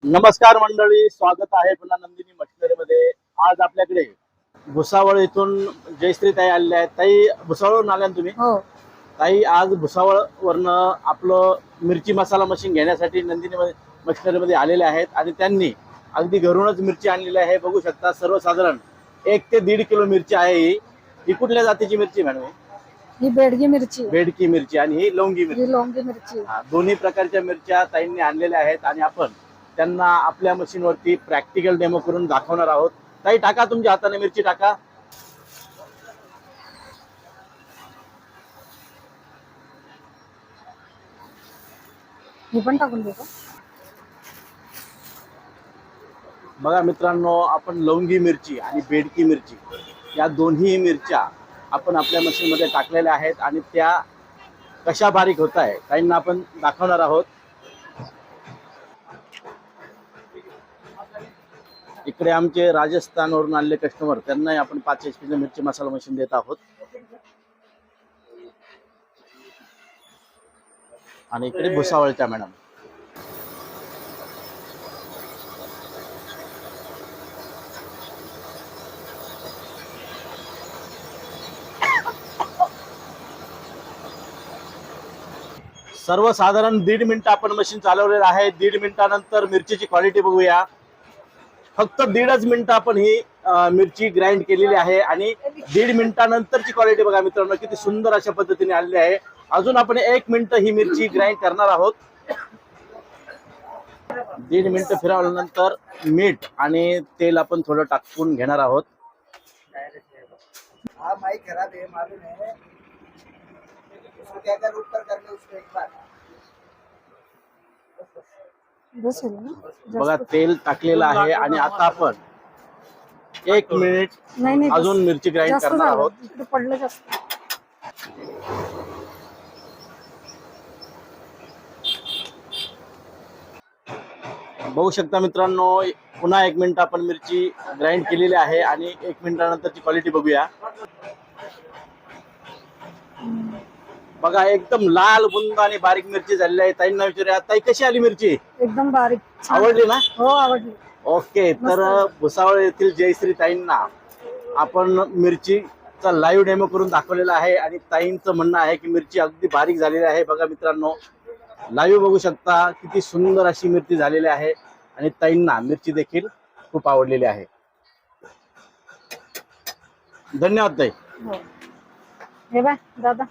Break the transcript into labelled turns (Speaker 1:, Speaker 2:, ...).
Speaker 1: नमस्कार मंडळी, स्वागत आहे पुन्हा नंदिनी मशिनरी मध्ये। आज आपल्याकडे भुसावळ इथून जयश्री ताई आलेल्या आहेत। ताई, भुसावळवरून आल्या ना तुम्ही?
Speaker 2: हो।
Speaker 1: ताई, आज भुसावळ वरनं आपलं मिरची मसाला मशीन घेण्यासाठी नंदिनी मशिनरी मध्ये आलेले आहेत आणि त्यांनी अगदी घरूनच मिरची आणलेली आहे। बघू शकता, सर्वसाधारण 1 ते 1.5 किलो मिरची आहे। ही कुठल्या जातीची मिरची मॅडम?
Speaker 2: ही बेडगी मिरची,
Speaker 1: बेडकी मिरची आणि ही लवंगी मिरची।
Speaker 2: ही लवंगी मिरची।
Speaker 1: दोन्ही प्रकारच्या मिरच्या ताईंनी आणलेल्या आहेत आणि आपण त्यांना आपल्या मशीन वरती प्रॅक्टिकल डेमो करून दाखवणार आहोत। ताई, टाका तुमच्या हाताने मिरची टाका।
Speaker 2: ही पण टाकून देतो।
Speaker 1: बघा मित्रांनो, आपण लवंगी मिरची आणि बेडकी मिरची या दोन्ही मिरच्या आपण आपल्या मशीन मध्ये टाकलेल्या आहेत आणि त्या कशा बारीक होत आहे ताईंना आपण दाखवणार आहोत। इकडे आमचे राजस्थानवरून आलेले कस्टमर, त्यांनाही आपण 5 HP मिरची मसाला मशीन देत आहोत। आणि इकडे भुसावळच्या मॅडम। सर्वसाधारण 1.5 मिनिट आपण मशीन चालवलेलं आहे। 1.5 मिनिटानंतर मिरचीची क्वालिटी बघूया। फक्त 1.5 मिनिट आपण ही मिरची ग्राइंड केलेली आहे आणि 1.5 मिनिटानंतरची क्वालिटी बघा मित्रांनो, किती सुंदर अशा पद्धतीने आलेली आहे। अजून आपण 1 मिनिट ही मिरची ग्राइंड करणार आहोत। 1.5 मिनिट फिरवल्यानंतर मीठ आणि तेल आपण थोडं टाकून घेणार आहोत।
Speaker 3: हाँ, माइक खराब है मालूम है। उसको क्या कर ऊपर कर ले उसको एक बार।
Speaker 2: बस होईल ना?
Speaker 1: बघा, तेल टाकलेलं आहे आणि आता आपण 1 मिनिट
Speaker 2: नाही
Speaker 1: अजून मिरची ग्राइंड
Speaker 2: जास्त
Speaker 1: करणार
Speaker 2: झालं,
Speaker 1: आहोत।
Speaker 2: इकडे पडलं जास्त।
Speaker 1: बघू शकता मित्रांनो, पुन्हा 1 मिनिट आपण मिरची ग्राइंड केलेली आहे आणि 1 मिनिटानंतरची क्वालिटी बघूया। बघा, एकदम लाल बुंद आणि बारीक मिरची झालेली आहे। ताईंना विचारूया, ताई कशी आली मिरची?
Speaker 2: एकदम बारीक, छान।
Speaker 1: आवडली ना?
Speaker 2: हो, आवडली।
Speaker 1: ओके, तर भुसावळ येथील जयश्री ताईंना आपण मिरचीचा लाईव्ह डेमो करून दाखवलेला आहे आणि ताईंचं म्हणणं आहे की मिरची अगदी बारीक झालेली आहे। बघा मित्रांनो, लाईव्ह बघू शकता किती सुंदर अशी मिरची झालेली आहे आणि ताईंना मिरची देखील खूप आवडलेली आहे। धन्यवाद ताई।
Speaker 2: हो, हे बाय दादा।